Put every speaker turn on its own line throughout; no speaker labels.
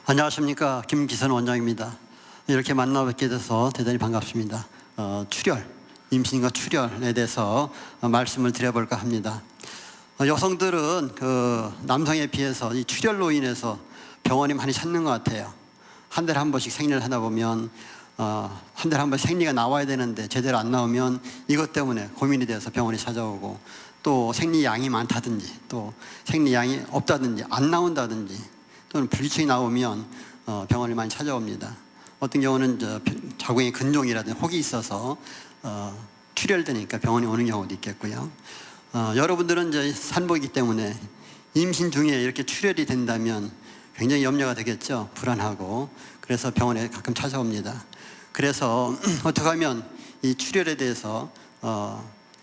안녕하십니까. 김기선 원장입니다. 이렇게 만나 뵙게 돼서 대단히 반갑습니다. 출혈, 임신과 출혈에 대해서 말씀을 드려볼까 합니다. 여성들은 남성에 비해서 이 출혈로 인해서 병원이 많이 찾는 것 같아요. 한 달에 한 번씩 생리를 하다 보면 한 달에 한 번 생리가 나와야 되는데 제대로 안 나오면 이것 때문에 고민이 돼서 병원에 찾아오고, 또 생리 양이 많다든지 또 생리 양이 없다든지 안 나온다든지 또는 불규칙이 나오면 병원을 많이 찾아옵니다. 어떤 경우는 자궁에 근종이라든지 혹이 있어서 출혈되니까 병원에 오는 경우도 있겠고요. 여러분들은 이제 산모이기 때문에 임신 중에 이렇게 출혈이 된다면 굉장히 염려가 되겠죠. 불안하고. 그래서 병원에 가끔 찾아옵니다. 그래서 어떻게 하면 이 출혈에 대해서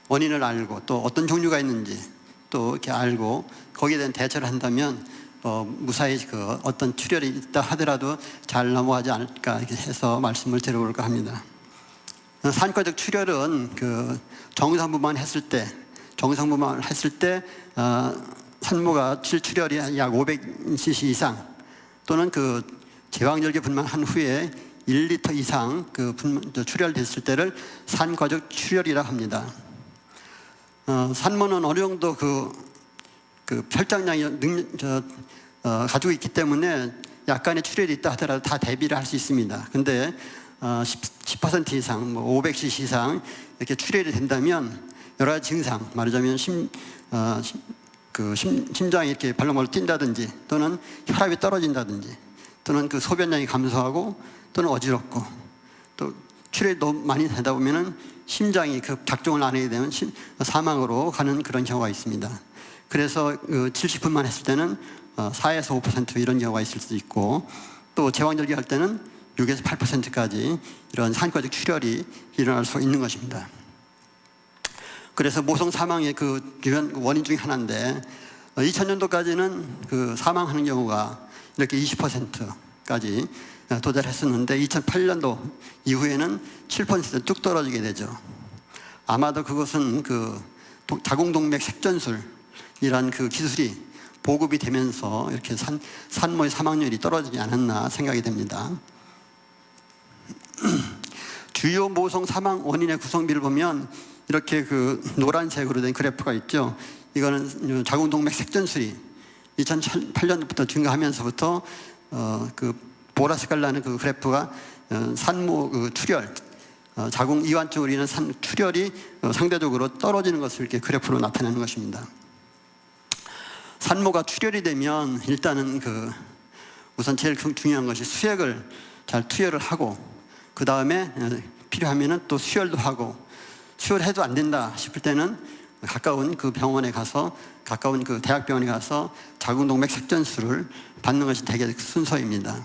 원인을 알고 또 어떤 종류가 있는지 또 이렇게 알고 거기에 대한 대처를 한다면 무사히 어떤 출혈이 있다 하더라도 잘 넘어가지 않을까 이렇게 해서 말씀을 드려볼까 합니다. 산과적 출혈은 정상부만 했을 때 산모가 출혈이 약 500cc 이상 또는 제왕절개 분만한 후에 1리터 이상 출혈됐을 때를 산과적 출혈이라 합니다. 산모는 어느 정도 혈장량이 가지고 있기 때문에 약간의 출혈이 있다 하더라도 다 대비를 할 수 있습니다. 근데 10% 이상, 500cc 이상 이렇게 출혈이 된다면 여러 가지 증상, 말하자면 심장이 이렇게 벌렁벌렁 뛴다든지 또는 혈압이 떨어진다든지 또는 소변량이 감소하고 또는 어지럽고, 또 출혈이 너무 많이 되다 보면은 심장이 작동을 안 하게 되면 사망으로 가는 그런 경우가 있습니다. 그래서 70분만 했을 때는 4에서 5% 이런 경우가 있을 수도 있고, 또 제왕절개 할 때는 6에서 8%까지 이런 산과적 출혈이 일어날 수 있는 것입니다. 그래서 모성 사망의 주변 원인 중에 하나인데 2000년도까지는 사망하는 경우가 이렇게 20%까지 도달했었는데 2008년도 이후에는 7% 뚝 떨어지게 되죠. 아마도 그것은 자궁동맥 색전술이란 기술이 보급이 되면서 이렇게 산모의 사망률이 떨어지지 않았나 생각이 됩니다. 주요 모성 사망 원인의 구성비를 보면 이렇게 노란색으로 된 그래프가 있죠. 이거는 자궁동맥 색전술이 2008년부터 증가하면서부터 보라색깔 나는 그래프가 산모 출혈, 자궁 이완 쪽으로 인한 출혈이 상대적으로 떨어지는 것을 이렇게 그래프로 나타내는 것입니다. 산모가 출혈이 되면 일단은 우선 제일 중요한 것이 수액을 잘 투여를 하고, 그 다음에 필요하면은 또 수혈도 하고, 수혈해도 안 된다 싶을 때는 가까운 병원에 가서, 가까운 대학병원에 가서 자궁동맥 색전술을 받는 것이 되게 순서입니다.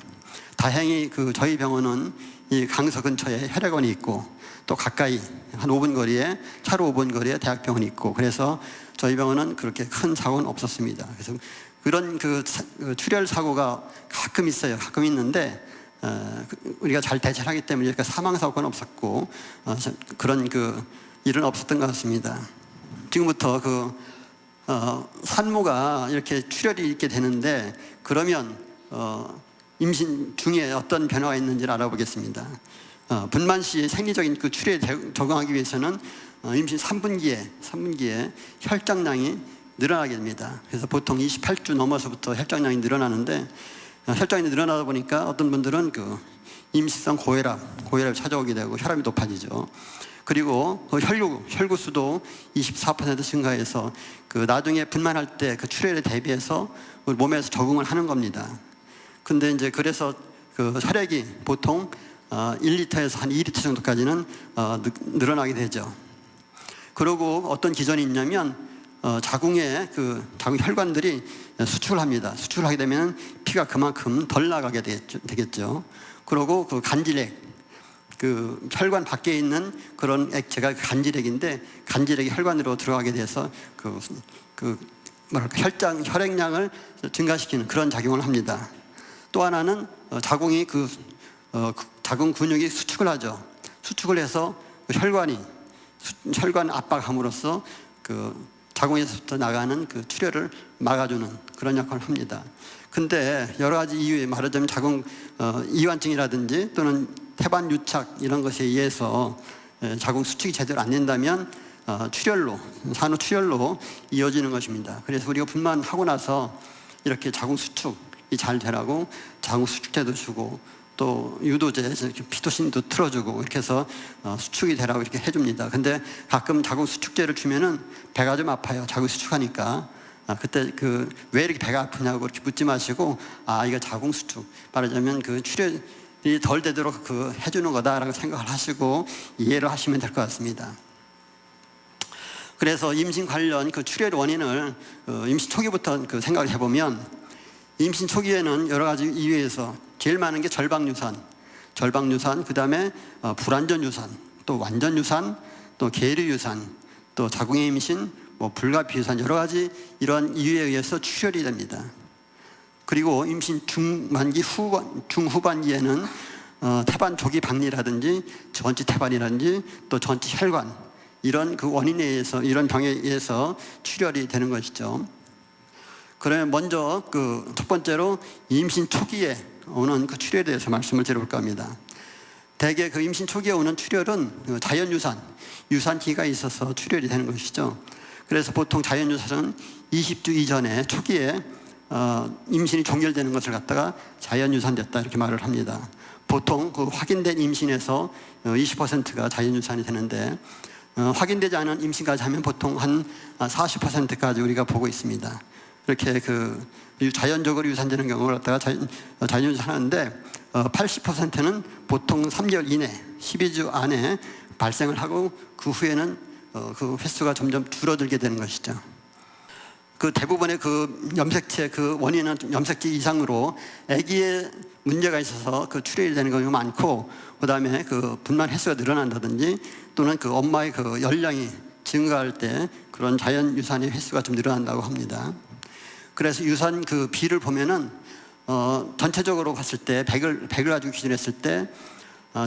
다행히 저희 병원은 이 강서 근처에 혈액원이 있고 또 가까이 한 5분 거리에, 차로 5분 거리에 대학병원이 있고, 그래서 저희 병원은 그렇게 큰 사고는 없었습니다. 그래서 그런 출혈 사고가 가끔 있어요. 가끔 있는데 우리가 잘 대처를 하기 때문에 사망 사고는 없었고 그런 일은 없었던 것 같습니다. 지금부터 산모가 이렇게 출혈이 있게 되는데, 그러면 임신 중에 어떤 변화가 있는지를 알아보겠습니다. 분만 시의 생리적인 출혈에 적응하기 위해서는 임신 3분기에 혈장량이 늘어나게 됩니다. 그래서 보통 28주 넘어서부터 혈장량이 늘어나는데, 혈장이 늘어나다 보니까 어떤 분들은 임시성 고혈압이 찾아오게 되고 혈압이 높아지죠. 그리고 혈구 수도 24% 증가해서 나중에 분만할 때 출혈에 대비해서 우리 몸에서 적응을 하는 겁니다. 근데 이제 그래서 혈액이 보통 1리터에서 한 2리터 정도까지는 늘어나게 되죠. 그리고 어떤 기전이 있냐면 자궁에 자궁 혈관들이 수축을 합니다. 수축을 하게 되면 피가 그만큼 덜 나가게 되겠죠. 그리고 간질액, 혈관 밖에 있는 그런 액체가 간질액인데, 간질액이 혈관으로 들어가게 돼서 혈액량을 증가시키는 그런 작용을 합니다. 또 하나는 자궁이 자궁 근육이 수축을 하죠. 수축을 해서 혈관 압박함으로써 자궁에서부터 나가는 그 출혈을 막아주는 그런 역할을 합니다. 근데 여러 가지 이유에 말하자면 자궁 이완증이라든지 또는 태반 유착 이런 것에 의해서 자궁 수축이 제대로 안 된다면 출혈로, 산후 출혈로 이어지는 것입니다. 그래서 우리가 분만하고 나서 이렇게 자궁 수축이 잘 되라고 자궁 수축제도 주고 또 유도제, 피토신도 틀어주고 이렇게 해서 수축이 되라고 이렇게 해줍니다. 근데 가끔 자궁 수축제를 주면은 배가 좀 아파요. 자궁 수축하니까. 그때 왜 이렇게 배가 아프냐고 이렇게 묻지 마시고, 이거 자궁 수축, 말하자면 그 출혈이 덜 되도록 해주는 거다라고 생각을 하시고 이해를 하시면 될 것 같습니다. 그래서 임신 관련 출혈 원인을 임신 초기부터 생각을 해보면, 임신 초기에는 여러 가지 이유에서 제일 많은 게 절박유산, 그 다음에 불완전 유산, 또 완전 유산, 또 계류유산, 또 자궁의 임신, 불가피유산, 여러 가지 이런 이유에 의해서 출혈이 됩니다. 그리고 임신 중반기 중후반기에는 태반 조기 박리라든지 전치 태반이라든지 또 전치 혈관, 이런 원인에 의해서, 이런 병에 의해서 출혈이 되는 것이죠. 그러면 먼저 첫 번째로 임신 초기에 오는 출혈에 대해서 말씀을 드려볼까 합니다. 대개 임신 초기에 오는 출혈은 자연유산, 유산기가 있어서 출혈이 되는 것이죠. 그래서 보통 자연유산은 20주 이전에 초기에 임신이 종결되는 것을 갖다가 자연유산됐다 이렇게 말을 합니다. 보통 확인된 임신에서 20%가 자연유산이 되는데, 확인되지 않은 임신까지 하면 보통 한 40%까지 우리가 보고 있습니다. 이렇게 자연적으로 유산되는 경우를 갖다가 자연유산하는데, 80%는 보통 3개월 이내, 12주 안에 발생을 하고 그 후에는 횟수가 점점 줄어들게 되는 것이죠. 대부분의 염색체 원인은 염색체 이상으로 아기의 문제가 있어서 출혈이 되는 경우가 많고, 그 다음에 분만 횟수가 늘어난다든지 또는 엄마의 열량이 증가할 때 그런 자연 유산의 횟수가 좀 늘어난다고 합니다. 그래서 유산 비를 보면은 전체적으로 봤을 때 100을 가지고 기준했을 때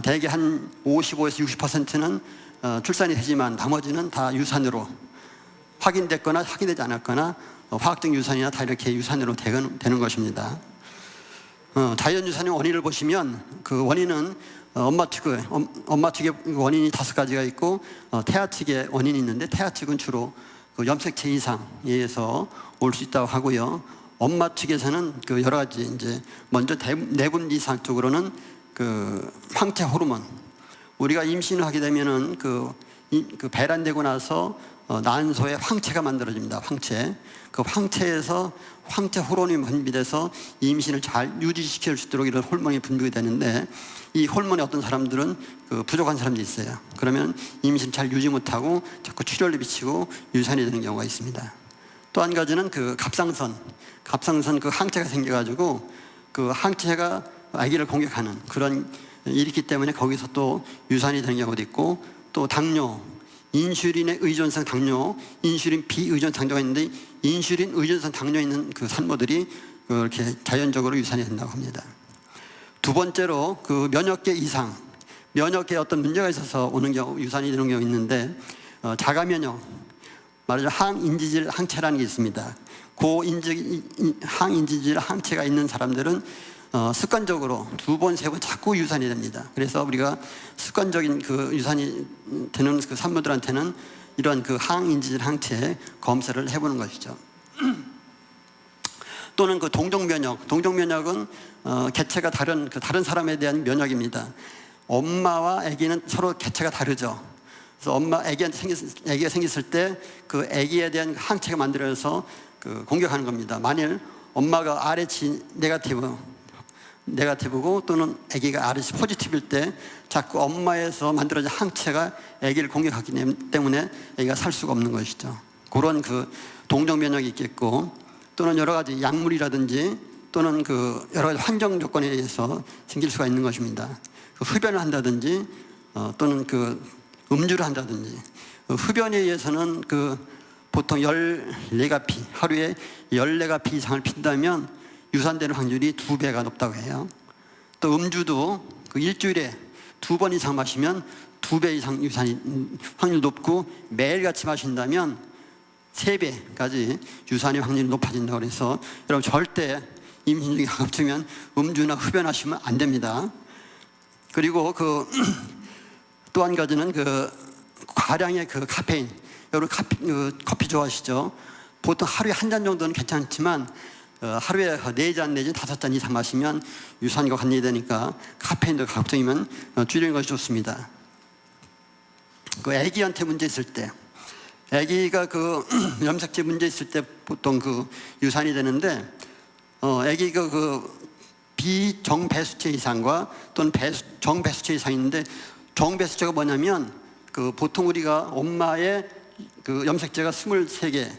대개 한 55에서 60%는 출산이 되지만 나머지는 다 유산으로 확인됐거나 확인되지 않았거나 화학적 유산이나 다 이렇게 유산으로 되는 것입니다. 자연유산의 원인을 보시면 원인은 엄마 측의 원인이 5가지가 있고 태아 측의 원인이 있는데, 태아 측은 주로 염색체 이상에 의해서 올 수 있다고 하고요. 엄마 측에서는 여러 가지, 이제 먼저 내분 이상 쪽으로는 황체 호르몬, 우리가 임신을 하게 되면은 배란되고 나서 난소에 황체가 만들어집니다. 황체에서 황체 호르몬이 분비돼서 임신을 잘 유지시킬 수 있도록 이런 호르몬이 분비가 되는데, 이 호르몬이 어떤 사람들은 부족한 사람들이 있어요. 그러면 임신 잘 유지 못하고 자꾸 출혈을 비치고 유산이 되는 경우가 있습니다. 또 한 가지는 갑상선 항체가 생겨가지고 항체가 아기를 공격하는 그런 일이 있기 때문에 거기서 또 유산이 되는 경우도 있고, 또 당뇨, 인슐린의 의존성 당뇨, 인슐린 비의존 당뇨가 있는데, 인슐린 의존성 당뇨 있는 산모들이 그렇게 자연적으로 유산이 된다고 합니다. 두 번째로 면역계 이상, 면역계에 어떤 문제가 있어서 오는 경우, 유산이 되는 경우 있는데, 자가면역, 말하자면 항인지질 항체라는 게 있습니다. 항인지질 항체가 있는 사람들은 습관적으로 2번, 3번 자꾸 유산이 됩니다. 그래서 우리가 습관적인 유산이 되는 산모들한테는 이런 항인지질 항체 검사를 해보는 것이죠. 또는 동종면역은 개체가 다른 사람에 대한 면역입니다. 엄마와 아기는 서로 개체가 다르죠. 그래서 아기가 생겼을 때 아기에 대한 항체가 만들어져서 공격하는 겁니다. 만일 엄마가 RH 네거티브고 또는 아기가 RH 포지티브일 때 자꾸 엄마에서 만들어진 항체가 아기를 공격하기 때문에 아기가 살 수가 없는 것이죠. 그런 동종면역이 있겠고, 또는 여러 가지 약물이라든지 또는 여러 가지 환경 조건에 의해서 생길 수가 있는 것입니다. 흡연을 한다든지 또는 음주를 한다든지, 흡연에 의해서는 보통 14가피, 하루에 14가피 이상을 핀다면 유산되는 확률이 2배가 높다고 해요. 또 음주도 일주일에 2번 이상 마시면 2배 이상 유산이 확률 높고, 매일같이 마신다면 3배까지 유산의 확률이 높아진다고 해서 여러분 절대 임신 중에 가급적이면 음주나 흡연하시면 안 됩니다. 그리고 또 한 가지는 과량의 카페인. 여러분 커피 좋아하시죠? 보통 하루에 한 잔 정도는 괜찮지만 하루에 4잔 내지 5잔 이상 마시면 유산과 관계되니까 카페인도 가급적이면 줄이는 것이 좋습니다. 아기한테 문제 있을 때, 아기가 염색체 문제 있을 때 보통 유산이 되는데, 아기가 비정배수체 이상과 또는 정배수체 이상이 있는데, 정배수체가 뭐냐면 보통 우리가 엄마의 염색체가 23개,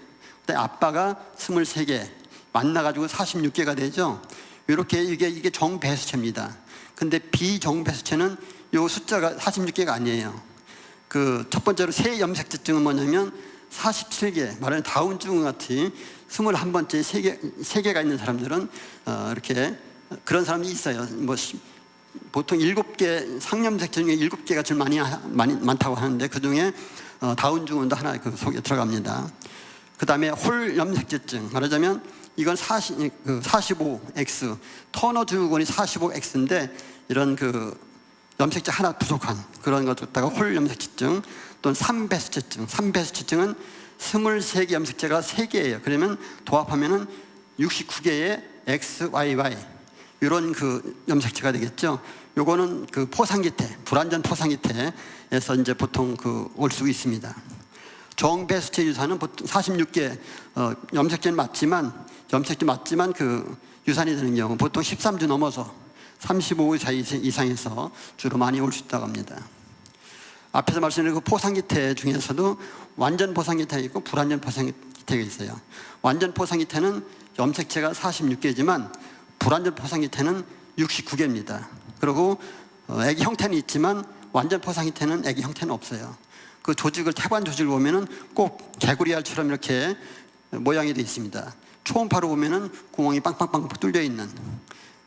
아빠가 23개 만나가지고 46개가 되죠. 이렇게 이게 정배수체입니다. 근데 비정배수체는 요 숫자가 46개가 아니에요. 첫 번째로 새 염색체증은 뭐냐면 47개, 말하는 다운증후군 같이 21번째 3개가 있는 사람들은 이렇게 그런 사람이 있어요. 보통 7개, 상염색체 중에 7개가 제일 많다고 하는데 그 중에 다운증후군도 하나 속에 들어갑니다. 그 다음에 홀 염색체증, 말하자면 이건 45X, 터너 증후군이 45X인데 이런 염색체 하나 부족한 그런 것 갖다가 홀 염색체증, 또는 3배수체증. 3배수체증은 23개 염색체가 3개예요. 그러면 도합하면은 69개의 XYY 이런 염색체가 되겠죠. 요거는 포상기태, 불완전 포상기태에서 이제 보통 올 수 있습니다. 정배수체 유산은 보통 46개 염색체 맞지만 유산이 되는 경우 보통 13주 넘어서 35세 이상에서 주로 많이 올 수 있다고 합니다. 앞에서 말씀드린 포상기태 중에서도 완전 포상기태가 있고 불완전 포상기태가 있어요. 완전 포상기태는 염색체가 46개지만 불완전 포상기태는 69개입니다. 그리고 애기 형태는 있지만 완전 포상기태는 애기 형태는 없어요. 태반 조직을 보면은 꼭 개구리알처럼 이렇게 모양이 되어 있습니다. 초음파로 보면은 구멍이 빵빵빵 뚫려 있는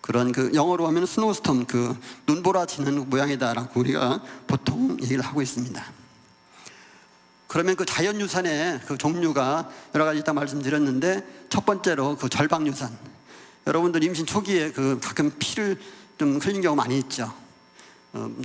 그런 영어로 하면 스노우스톰, 눈보라지는 모양이다라고 우리가 보통 얘기를 하고 있습니다. 그러면 자연유산의 종류가 여러 가지 있다고 말씀드렸는데, 첫 번째로 절방유산. 여러분들 임신 초기에 가끔 피를 좀 흘린 경우 많이 있죠.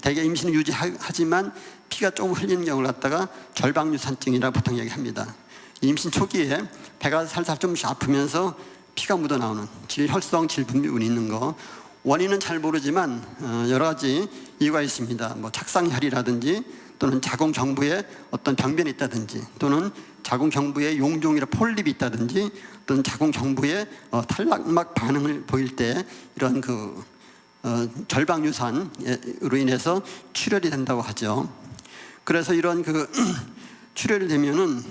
대개 임신을 유지하지만 피가 조금 흘리는 경우를 갖다가 절방유산증이라고 보통 얘기합니다. 임신 초기에 배가 살살 좀씩 아프면서 피가 묻어나오는 혈성 질분비군이 있는 거, 원인은 잘 모르지만 여러 가지 이유가 있습니다. 착상혈이라든지 또는 자궁경부에 어떤 병변이 있다든지 또는 자궁경부에 용종이나 폴립이 있다든지 또는 자궁경부에 탈락막 반응을 보일 때 이런 절방유산으로 인해서 출혈이 된다고 하죠. 그래서 이런 출혈이 되면은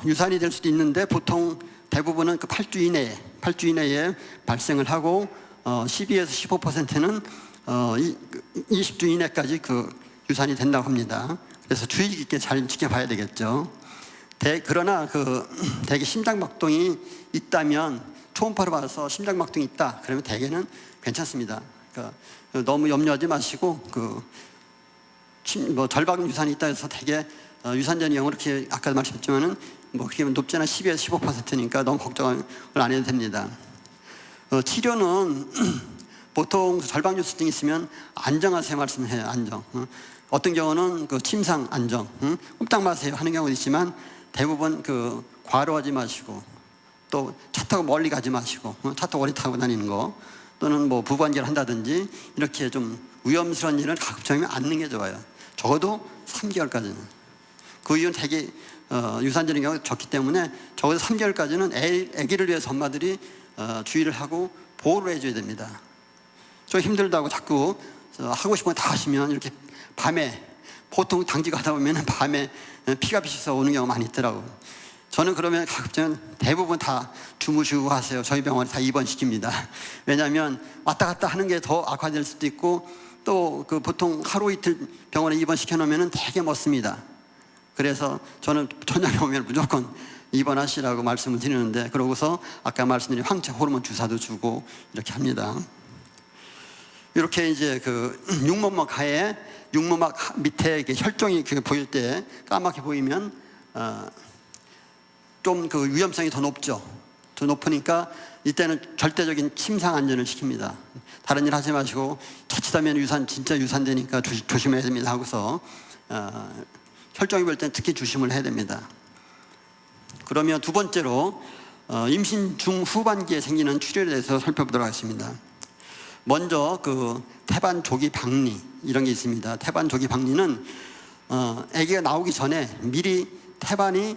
유산이 될 수도 있는데 보통 대부분은 8주 이내에 발생을 하고 12에서 15%는 20주 이내까지 유산이 된다고 합니다. 그래서 주의 깊게 잘 지켜봐야 되겠죠. 그러나 대개 심장박동이 있다면 초음파로 봐서 심장박동이 있다 그러면 대개는 괜찮습니다. 그러니까 너무 염려하지 마시고 절방 유산이 있다 해서 대개 유산전이 경우 이렇게 아까 말씀드렸지만은 그렇게 높지는 12에서 15%니까 너무 걱정을 안 해도 됩니다. 치료는 보통 절방유산증이 있으면 안정하세요 말씀을 해요. 안정. 어떤 경우는 침상 안정, 꼼짝 마세요 하는 경우도 있지만 대부분 과로하지 마시고 또 차 타고 멀리 가지 마시고 차 타고 오래 타고 다니는 거 또는 부부관계를 한다든지 이렇게 좀 위험스러운 일을 가급적이면 않는 게 좋아요. 적어도 3개월까지는. 그 이유는 되게 유산전의 경우가 적기 때문에 적어도 3개월까지는 아기를 위해서 엄마들이 주의를 하고 보호를 해줘야 됩니다. 좀 힘들다고 자꾸 하고 싶은 거 다 하시면 이렇게 밤에 보통 당직하다 보면 밤에 피가 비쳐서 오는 경우가 많이 있더라고요. 저는 그러면 가급적 대부분 다 주무시고 하세요. 저희 병원에 다 입원시킵니다. 왜냐하면 왔다 갔다 하는 게 더 악화될 수도 있고 또 보통 하루 이틀 병원에 입원시켜 놓으면 되게 멋습니다. 그래서 저는 저녁에 오면 무조건 입원하시라고 말씀을 드리는데, 그러고서 아까 말씀드린 황체 호르몬 주사도 주고 이렇게 합니다. 이렇게 이제 육모막 하에 육모막 밑에 혈종이 보일 때 까맣게 보이면 좀 그 위험성이 더 높죠. 더 높으니까 이때는 절대적인 침상 안전을 시킵니다. 다른 일 하지 마시고 자칫하면 진짜 유산되니까 조심해야 됩니다 하고서 혈종이 볼 땐 특히 조심을 해야 됩니다. 그러면 두 번째로 임신 중후반기에 생기는 출혈에 대해서 살펴보도록 하겠습니다. 먼저 그 태반 조기 박리 이런 게 있습니다. 태반 조기 박리는 아기가 나오기 전에 미리 태반이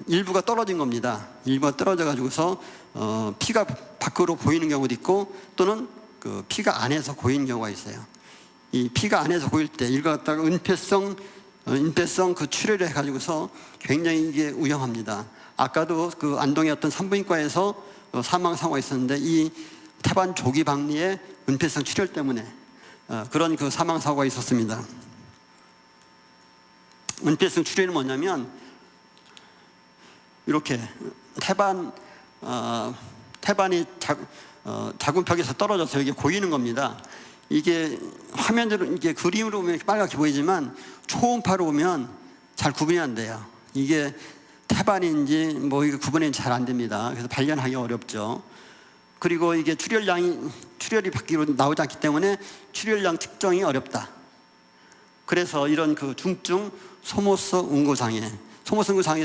일부가 떨어진 겁니다. 일부가 떨어져 가지고서 피가 밖으로 보이는 경우도 있고 또는 그 피가 안에서 고이는 경우가 있어요. 이 피가 안에서 고일 때 이걸 갖다가 은폐성 그 출혈을 해가지고서 굉장히 이게 위험합니다. 아까도 그 안동의 어떤 산부인과에서 사망 사고가 있었는데 이 태반 조기 박리의 은폐성 출혈 때문에 그런 그 사망 사고가 있었습니다. 은폐성 출혈은 뭐냐면 이렇게 태반이 자궁벽에서 떨어져서 여기 고이는 겁니다. 이게 화면으로 이게 그림으로 보면 빨갛게 보이지만 초음파로 보면 잘 구분이 안 돼요. 이게 태반인지 뭐 이게 구분이 잘 안 됩니다. 그래서 발견하기 어렵죠. 그리고 이게 출혈이 밖으로 나오지 않기 때문에 출혈량 측정이 어렵다. 그래서 이런 그 중증 소모성 응고장애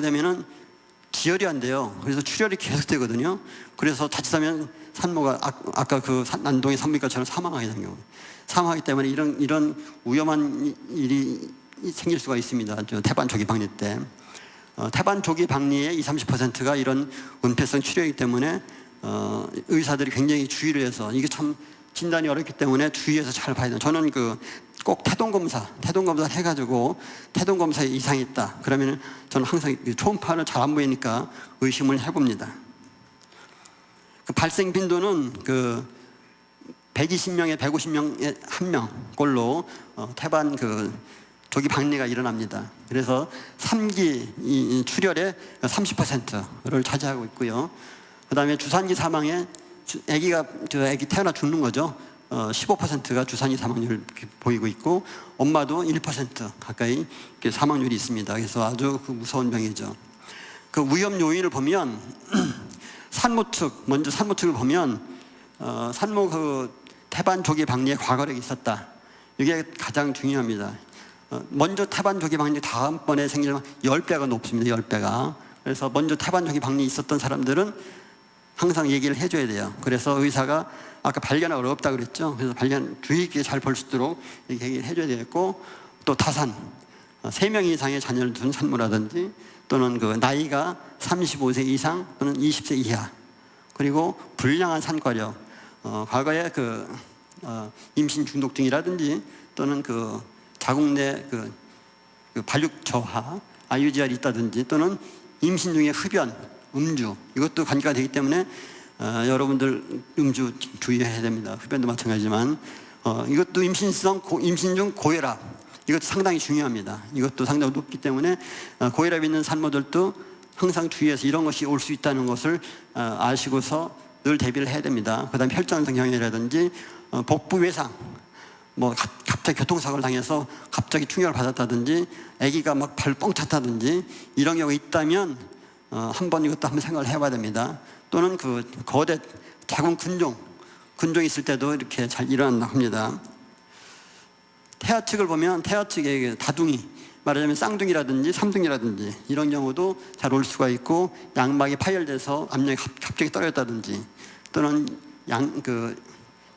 되면은 지혈이 안 돼요. 그래서 출혈이 계속되거든요. 그래서 자칫하면 산모가 아까 그 안동의 산부인과처럼 사망하게 되는 경우, 사망하기 때문에 이런 위험한 일이 생길 수가 있습니다. 태반 조기 박리 때 태반 조기 박리의 20-30%가 이런 은폐성 출혈이기 때문에 의사들이 굉장히 주의를 해서 이게 참 진단이 어렵기 때문에 주의해서 잘 봐야 돼요. 저는 꼭 태동검사를 해가지고 태동검사에 이상이 있다 그러면 저는 항상 초음파를 잘 안 보이니까 의심을 해봅니다. 그 발생 빈도는 그 120명에 150명에 1명 꼴로 태반 그 조기 박리가 일어납니다. 그래서 3기 출혈의 30%를 차지하고 있고요. 그 다음에 주산기 사망에 아기 태어나 죽는 거죠. 15%가 주산기 사망률을 보이고 있고 엄마도 1% 가까이 사망률이 있습니다. 그래서 아주 무서운 병이죠. 그 위험 요인을 보면 먼저 산모 측을 보면 산모 그 태반 조기 박리에 과거력이 있었다. 이게 가장 중요합니다. 먼저 태반 조기 박리 다음번에 생길 10배가 높습니다. 10배가. 그래서 먼저 태반 조기 박리 있었던 사람들은 항상 얘기를 해줘야 돼요. 그래서 의사가 아까 발견이 어렵다 그랬죠. 그래서 주의 있게 잘 볼 수 있도록 이렇게 얘기를 해줘야 되겠고, 또 타산 3명 이상의 자녀를 둔 산모라든지 또는 그 나이가 35세 이상 또는 20세 이하, 그리고 불량한 산과력, 과거에 임신 중독증이라든지 또는 그 자궁 내 그 발육 저하, IUGR이 있다든지 또는 임신 중에 흡연, 음주 이것도 관계가 되기 때문에 여러분들 음주 주의해야 됩니다. 흡연도 마찬가지지만 이것도 임신 중 고혈압 이것도 상당히 중요합니다. 이것도 상당히 높기 때문에 고혈압 있는 산모들도 항상 주의해서 이런 것이 올 수 있다는 것을 아시고서 늘 대비를 해야 됩니다. 그 다음에 혈전성 경혈이라든지 복부 외상, 뭐 갑자기 교통사고를 당해서 갑자기 충격을 받았다든지 아기가 막 발 뻥 찼다든지 이런 경우가 있다면 한번 이것도 한번 생각을 해봐야 됩니다. 또는 그 거대 자궁 근종이 있을 때도 이렇게 잘 일어난다고 합니다. 태아 측을 보면 태아 측의 다둥이, 말하자면 쌍둥이라든지 삼둥이라든지 이런 경우도 잘 올 수가 있고, 양막이 파열돼서 압력이 갑자기 떨어졌다든지 또는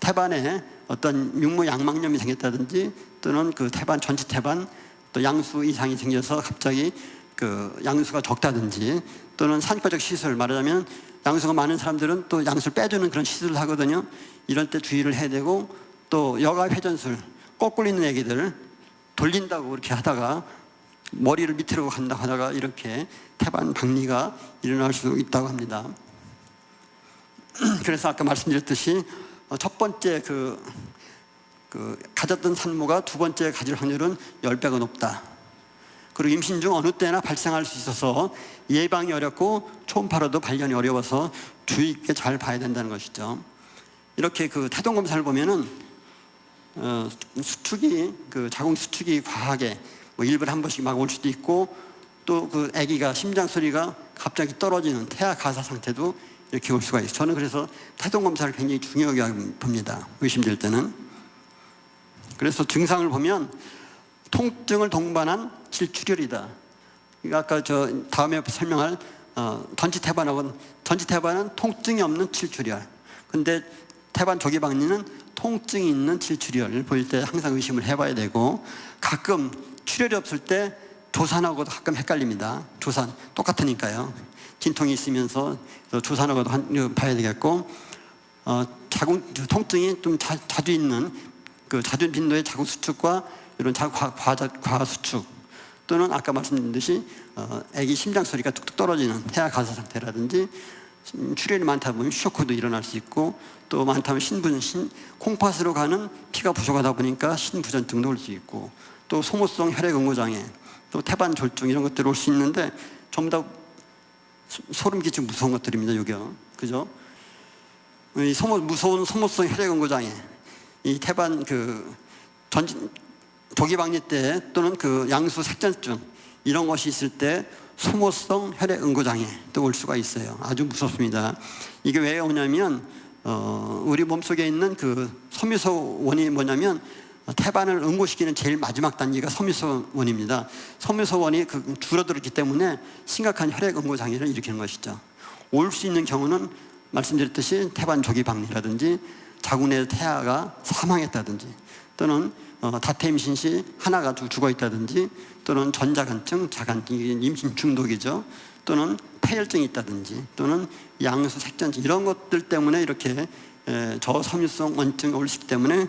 태반에 어떤 육모 양막염이 생겼다든지 또는 그 태반 전체 태반 또 양수 이상이 생겨서 갑자기 그 양수가 적다든지 또는 산과적 시술, 말하자면 양수가 많은 사람들은 또 양수를 빼주는 그런 시술을 하거든요. 이럴 때 주의를 해야 되고, 또 여가 회전술 거꾸로 있는 애기들 돌린다고 그렇게 하다가 머리를 밑으로 간다고 하다가 이렇게 태반 박리가 일어날 수 있다고 합니다. 그래서 아까 말씀드렸듯이 첫 번째 가졌던 산모가 두 번째 가질 확률은 10배가 높다. 그리고 임신 중 어느 때나 발생할 수 있어서 예방이 어렵고 초음파로도 발견이 어려워서 주의 있게 잘 봐야 된다는 것이죠. 이렇게 그 태동 검사를 보면은 수축이 자궁 수축이 과하게 뭐 1분에 한 번씩 막 올 수도 있고, 또 그 아기가 심장 소리가 갑자기 떨어지는 태아 가사 상태도 이렇게 올 수가 있어요. 저는 그래서 태동 검사를 굉장히 중요하게 봅니다. 의심될 때는. 그래서 증상을 보면 통증을 동반한 질출혈이다. 그러니까 아까 저 다음에 설명할 전치태반은 통증이 없는 질출혈. 근데 태반 조기박리는 통증이 있는 질출혈을 보일 때 항상 의심을 해봐야 되고, 가끔 출혈이 없을 때 조산하고도 가끔 헷갈립니다. 조산 똑같으니까요. 진통이 있으면서 조산하고도 봐야 되겠고, 통증이 좀 자주 있는 그 잦은 빈도의 자궁 수축과 이런 과하 수축, 또는 아까 말씀드린 듯이 아기 심장 소리가 뚝뚝 떨어지는 태아 가사 상태라든지, 출혈이 많다 보면 쇼크도 일어날 수 있고, 또 많다면 콩팥으로 가는 피가 부족하다 보니까 신부전증도 올 수 있고, 또 소모성 혈액응고장애, 또 태반 졸중 이런 것들이 올 수 있는데 전부 다 소름 끼치고 무서운 것들입니다. 여기요, 그죠? 이 무서운 소모성 혈액응고장애, 이 태반 조기박리 때 또는 그 양수 색전증 이런 것이 있을 때 소모성 혈액응고장애도 올 수가 있어요. 아주 무섭습니다. 이게 왜 오냐면 우리 몸속에 있는 그 섬유소원이 뭐냐면, 태반을 응고시키는 제일 마지막 단계가 섬유소원입니다. 섬유소원이 줄어들었기 때문에 심각한 혈액응고장애를 일으키는 것이죠. 올 수 있는 경우는 말씀드렸듯이 태반 조기박리라든지, 자궁 내 태아가 사망했다든지, 또는 다태 임신 시 하나가 죽어 있다든지, 또는 전자간증, 임신 중독이죠. 또는 폐혈증이 있다든지, 또는 양수 색전증 이런 것들 때문에 이렇게 저섬유성 원증이 올 수 있기 때문에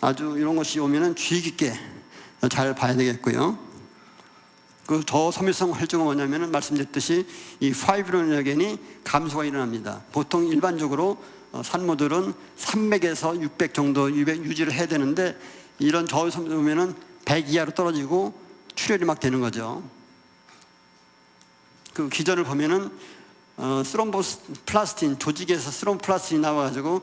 아주 이런 것이 오면은 주의 깊게 잘 봐야 되겠고요. 그 저섬유성 혈증은 뭐냐면은 말씀드렸듯이 이 파이브로노겐이 감소가 일어납니다. 보통 일반적으로 산모들은 300에서 600 정도 유지를 해야 되는데, 이런 저섬유 오면은 100 이하로 떨어지고 출혈이 막 되는 거죠. 그 기전을 보면은 스롬보플라스틴, 조직에서 스롬플라스틴이 나와가지고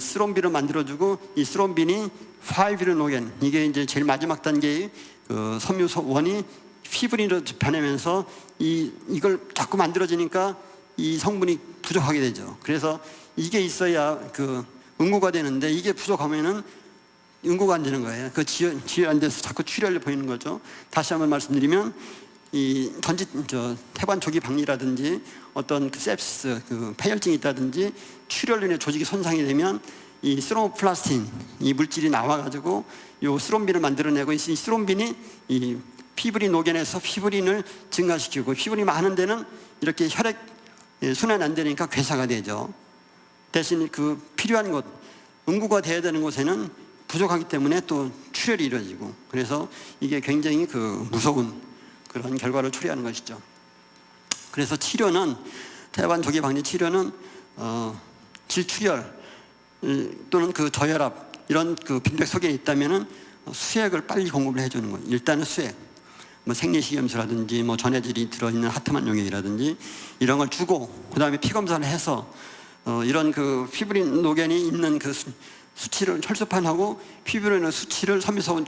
스롬빈을 만들어주고, 이 스롬빈이 파이브로노겐, 이게 이제 제일 마지막 단계의 그 섬유원이 피브린으로 변하면서 이걸 자꾸 만들어지니까 이 성분이 부족하게 되죠. 그래서 이게 있어야 그 응고가 되는데, 이게 부족하면은 응고가 안 되는 거예요. 그 지혈 안 돼서 자꾸 출혈을 보이는 거죠. 다시 한번 말씀드리면, 이 태반 조기박리라든지 어떤 그 sepsis, 그 폐혈증이 있다든지 출혈로 인해 조직이 손상이 되면 이 스로플라스틴 이 물질이 나와가지고 요 스롬빈을 만들어내고, 이 스롬빈이 이 피브린 노겐에서 피브린을 증가시키고, 피브린이 많은 데는 이렇게 혈액 순환이 안 되니까 괴사가 되죠. 대신 그 필요한 곳, 응고가 돼야 되는 곳에는 부족하기 때문에 또 출혈이 이루어지고, 그래서 이게 굉장히 그 무서운 그런 결과를 초래하는 것이죠. 그래서 치료는, 태반 조기박리 치료는 질출혈 또는 그 저혈압 이런 그 빈백 속에 있다면은 수액을 빨리 공급을 해주는 거예요. 일단은 수액, 뭐 생리식염수라든지 뭐 전해질이 들어있는 하트만 용액이라든지 이런 걸 주고, 그 다음에 피 검사를 해서 이런 그 피브린 노겐이 있는 그 수치를 혈소판하고 피브린의 수치를 섬유소원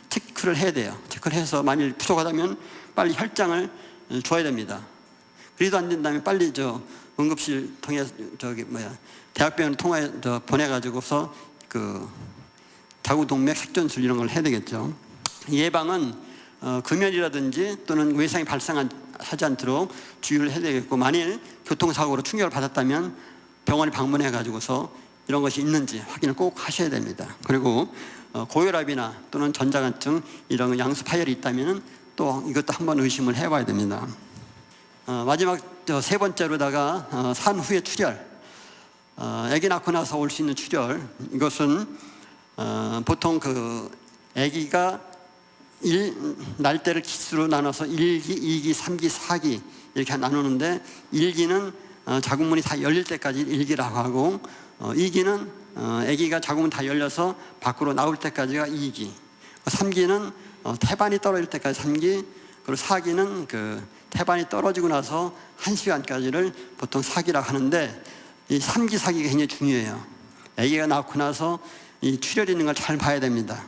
체크를 해야 돼요. 체크를 해서 만일 부족하다면 빨리 혈장을 줘야 됩니다. 그래도 안 된다면 빨리 응급실 통해 대학병원을 통해 보내가지고서 그 자궁동맥 색전술 이런 걸 해야 되겠죠. 예방은 금연이라든지 또는 외상이 발생하지 않도록 주의를 해야 되겠고, 만일 교통사고로 충격을 받았다면 병원에 방문해 가지고서 이런 것이 있는지 확인을 꼭 하셔야 됩니다. 그리고 고혈압이나 또는 전자간증 이런 양수 파열이 있다면 또 이것도 한번 의심을 해봐야 됩니다. 마지막 세 번째로다가 산 후의 출혈, 아기 낳고 나서 올 수 있는 출혈, 이것은 보통 그 아기가 날때를 기수로 나눠서 1기, 2기, 3기, 4기 이렇게 나누는데, 1기는 자궁문이 다 열릴 때까지 1기라고 하고, 2기는 아기가 자궁문 다 열려서 밖으로 나올 때까지가 2기, 3기는 태반이 떨어질 때까지 3기, 그리고 4기는 그 태반이 떨어지고 나서 1시간까지를 보통 4기라고 하는데, 이 3기, 4기가 굉장히 중요해요. 아기가 낳고 나서 이 출혈이 있는 걸 잘 봐야 됩니다.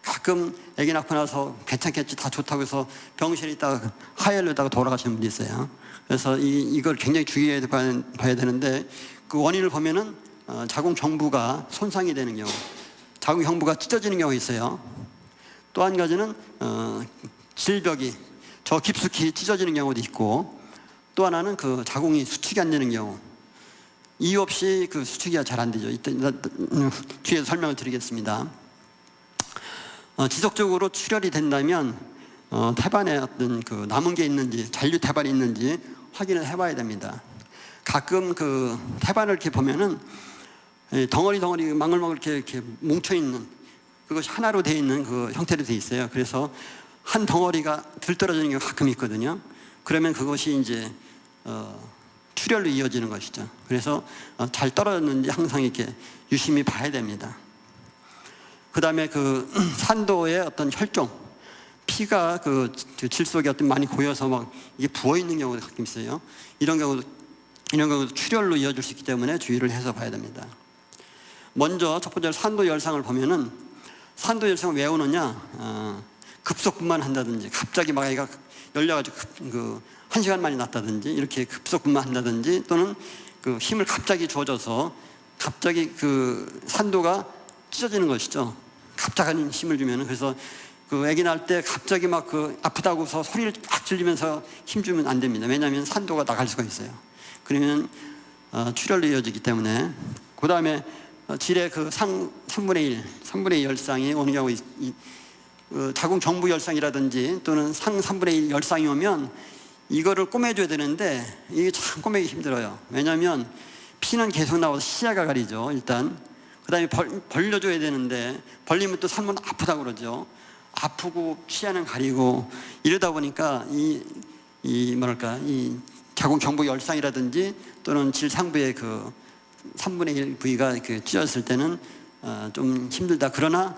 가끔 아기 낳고 나서 괜찮겠지, 다 좋다고 해서 병실에 있다가 하혈로다가 돌아가시는 분이 있어요. 그래서 이걸 굉장히 주의해야 봐야 되는데, 그 원인을 보면은 자궁 정부가 손상이 되는 경우, 자궁 형부가 찢어지는 경우가 있어요. 또 한 가지는 질벽이 저 깊숙이 찢어지는 경우도 있고, 또 하나는 그 자궁이 수축이 안 되는 경우, 이유 없이 그 수축이 잘 안 되죠. 이때 뒤에서 설명을 드리겠습니다. 지속적으로 출혈이 된다면 태반에 어떤 그 남은 게 있는지, 잔류 태반이 있는지 확인을 해봐야 됩니다. 가끔 그 태반을 이렇게 보면은 덩어리 망울망울 이렇게 뭉쳐 있는, 그것이 하나로 되어 있는 그 형태로 되어 있어요. 그래서 한 덩어리가 들떨어지는 경우가 가끔 있거든요. 그러면 그것이 이제 출혈로 이어지는 것이죠. 그래서 잘 떨어졌는지 항상 이렇게 유심히 봐야 됩니다. 그 다음에 그 산도의 어떤 혈종, 피가 그 질 속에 어떤 많이 고여서 막 이게 부어 있는 경우도 가끔 있어요. 이런 경우도 출혈로 이어질 수 있기 때문에 주의를 해서 봐야 됩니다. 먼저 첫 번째로 산도 열상을 보면은, 산도 열상을 왜 오느냐, 급속분만 한다든지, 갑자기 막 애가 열려가지고 한 시간 만에 났다든지, 이렇게 급속분만 한다든지, 또는 그 힘을 갑자기 줘줘서 갑자기 그 산도가 찢어지는 것이죠. 갑자기 힘을 주면은. 그래서 그 아기 낳을 때 갑자기 막 그 아프다고서 소리를 팍 질리면서 힘 주면 안 됩니다. 왜냐하면 산도가 나갈 수가 있어요. 그러면 출혈로 이어지기 때문에. 그 다음에 질의 그 3분의 1 열상이 오는 경우, 자궁 정부 열상이라든지 또는 상 3분의 1 열상이 오면 이거를 꼬매줘야 되는데 이게 참 꼬매기 힘들어요. 왜냐하면 피는 계속 나와서 시야가 가리죠, 일단. 그 다음에 벌려줘야 되는데, 벌리면 또 산모는 아프다고 그러죠. 아프고 시야는 가리고, 이러다 보니까 이 자궁 경부 열상이라든지 또는 질 상부의 그 3분의 1 부위가 그 찢어졌을 때는 좀 힘들다. 그러나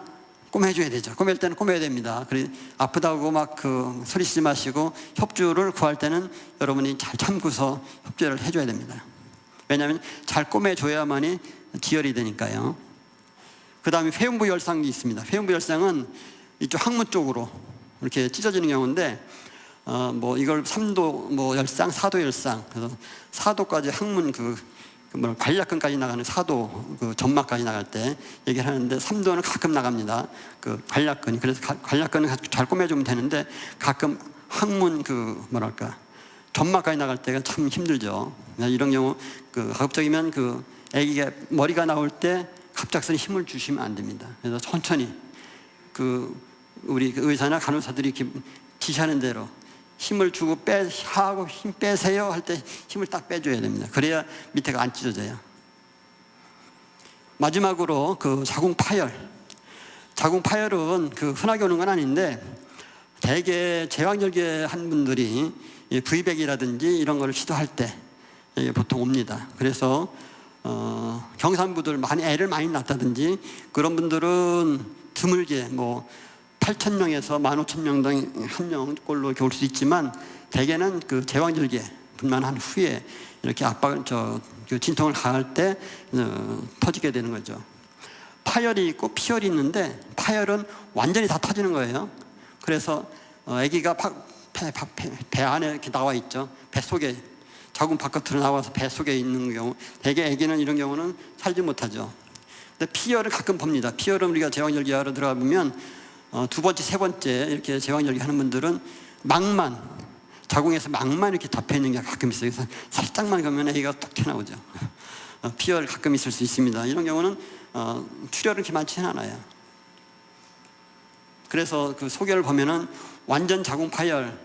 꼬매줘야 되죠. 꼬맬 때는 꼬매야 됩니다. 그래 아프다고 막 그 소리치지 마시고, 협주를 구할 때는 여러분이 잘 참고서 협주를 해줘야 됩니다. 왜냐하면 잘 꼬매줘야만이 지혈이 되니까요. 그 다음에 회음부 열상이 있습니다. 회음부 열상은 이쪽 항문 쪽으로 이렇게 찢어지는 경우인데, 뭐 이걸 3도 뭐 열상, 4도 열상, 그래서 4도까지 항문 관략근까지 나가는 4도 그 점막까지 나갈 때 얘기를 하는데, 3도는 가끔 나갑니다. 그 관략근이. 그래서 관략근을 잘 꼬매주면 되는데, 가끔 항문 점막까지 나갈 때가 참 힘들죠. 이런 경우 가급적이면 그 아기가 머리가 나올 때 갑작스레 힘을 주시면 안 됩니다. 그래서 천천히 우리 의사나 간호사들이 이렇게 지시하는 대로 힘을 주고 하고 힘 빼세요 할 때 힘을 딱 빼줘야 됩니다. 그래야 밑에가 안 찢어져요. 마지막으로 그 자궁 파열은 흔하게 오는 건 아닌데, 대개 제왕절개 한 분들이 V백이라든지 이런 거를 시도할 때 보통 옵니다. 그래서 경산부들 애를 많이 낳았다든지 그런 분들은 드물게 뭐 8,000명에서 15,000명 한 명꼴로 이렇게 올 수 있지만, 대개는 그 제왕절개 분만 한 후에 이렇게 진통을 가할 때 터지게 되는 거죠. 파열이 있고 피열이 있는데, 파열은 완전히 다 터지는 거예요. 그래서 아기가 배 안에 이렇게 나와 있죠. 배 속에, 자궁 바깥으로 나와서 배 속에 있는 경우, 대개 아기는 이런 경우는 살지 못하죠. 근데 피열을 가끔 봅니다. 피열은 우리가 제왕절개하러 들어가 보면 두 번째, 세 번째 이렇게 제왕절개 하는 분들은 자궁에서 막만 이렇게 덮여 있는 게 가끔 있어요. 그래서 살짝만 가면 아기가 톡 튀어나오죠. 피열 가끔 있을 수 있습니다. 이런 경우는 출혈은 그렇게 많지는 않아요. 그래서 그 소견을 보면은 완전 자궁 파열,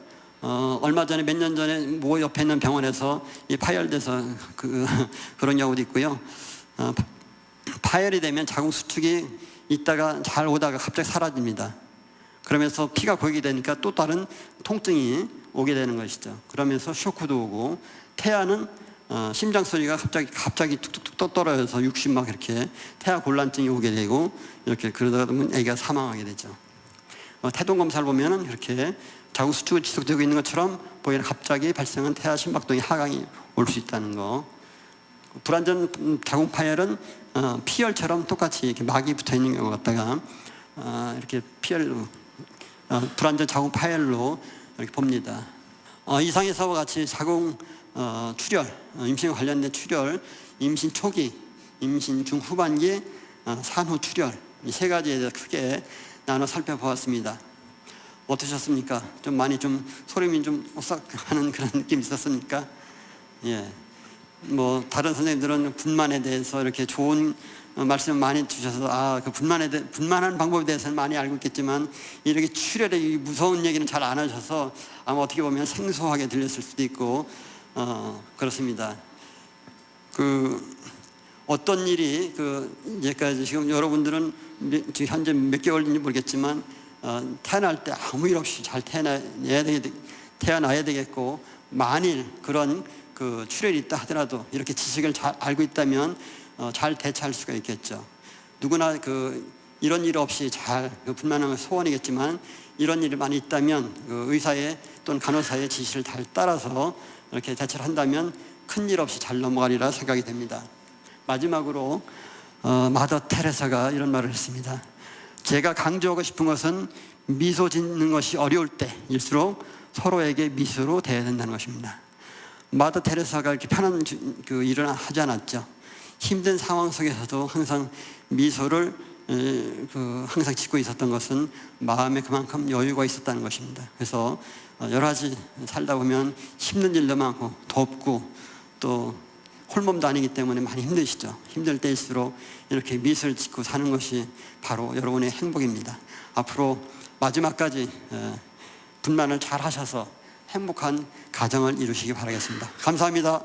얼마 전에 몇 년 전에 모 옆에 있는 병원에서 파열돼서 그런 경우도 있고요. 파열이 되면 자궁 수축이 있다가 잘 오다가 갑자기 사라집니다. 그러면서 피가 고이게 되니까 또 다른 통증이 오게 되는 것이죠. 그러면서 쇼크도 오고, 태아는 심장 소리가 갑자기 툭툭툭 떨어져서 60막 이렇게 태아 곤란증이 오게 되고, 이렇게 그러다 보면 아기가 사망하게 되죠. 태동 검사를 보면은 이렇게 자궁 수축이 지속되고 있는 것처럼 보이는 갑자기 발생한 태아 심박동의 하강이 올 수 있다는 거. 불완전 자궁 파열은 피열처럼 똑같이 이렇게 막이 붙어 있는 경우 같다가 이렇게 피엘로 불완전 자궁 파열로 이렇게 봅니다. 이상에서와 같이 자궁 출혈, 임신 관련된 출혈, 임신 초기, 임신 중후반기, 산후 출혈 이 세 가지에 대해서 크게 나눠 살펴보았습니다. 어떠셨습니까? 좀 많이 좀 소름이 좀 오싹하는 그런 느낌이 있었습니까? 예. 뭐 다른 선생님들은 분만에 대해서 이렇게 좋은 말씀을 많이 주셔서 그 분만하는 방법에 대해서는 많이 알고 있겠지만 이렇게 출혈의 무서운 얘기는 잘 안 하셔서 아마 어떻게 보면 생소하게 들렸을 수도 있고 그렇습니다. 어떤 일이 이제까지 지금 여러분들은 지금 현재 몇 개월인지 모르겠지만 태어날 때 아무 일 없이 잘 태어나야 되겠고, 만일 그런 출혈이 있다 하더라도 이렇게 지식을 잘 알고 있다면 잘 대처할 수가 있겠죠. 누구나 이런 일 없이 잘 분만한 걸 소원이겠지만 이런 일이 많이 있다면 의사의 또는 간호사의 지시를 잘 따라서 이렇게 대처를 한다면 큰일 없이 잘 넘어가리라 생각이 됩니다. 마지막으로 마더 테레사가 이런 말을 했습니다. 제가 강조하고 싶은 것은 미소 짓는 것이 어려울 때일수록 서로에게 미소로 대해야 된다는 것입니다. 마더 테레사가 이렇게 편한 일을 하지 않았죠. 힘든 상황 속에서도 항상 미소를 항상 짓고 있었던 것은 마음에 그만큼 여유가 있었다는 것입니다. 그래서 여러 가지 살다 보면 힘든 일도 많고 덥고 또 홀몸도 아니기 때문에 많이 힘드시죠. 힘들 때일수록 이렇게 미소를 짓고 사는 것이 바로 여러분의 행복입니다. 앞으로 마지막까지 분만을 잘 하셔서 행복한 가정을 이루시기 바라겠습니다. 감사합니다.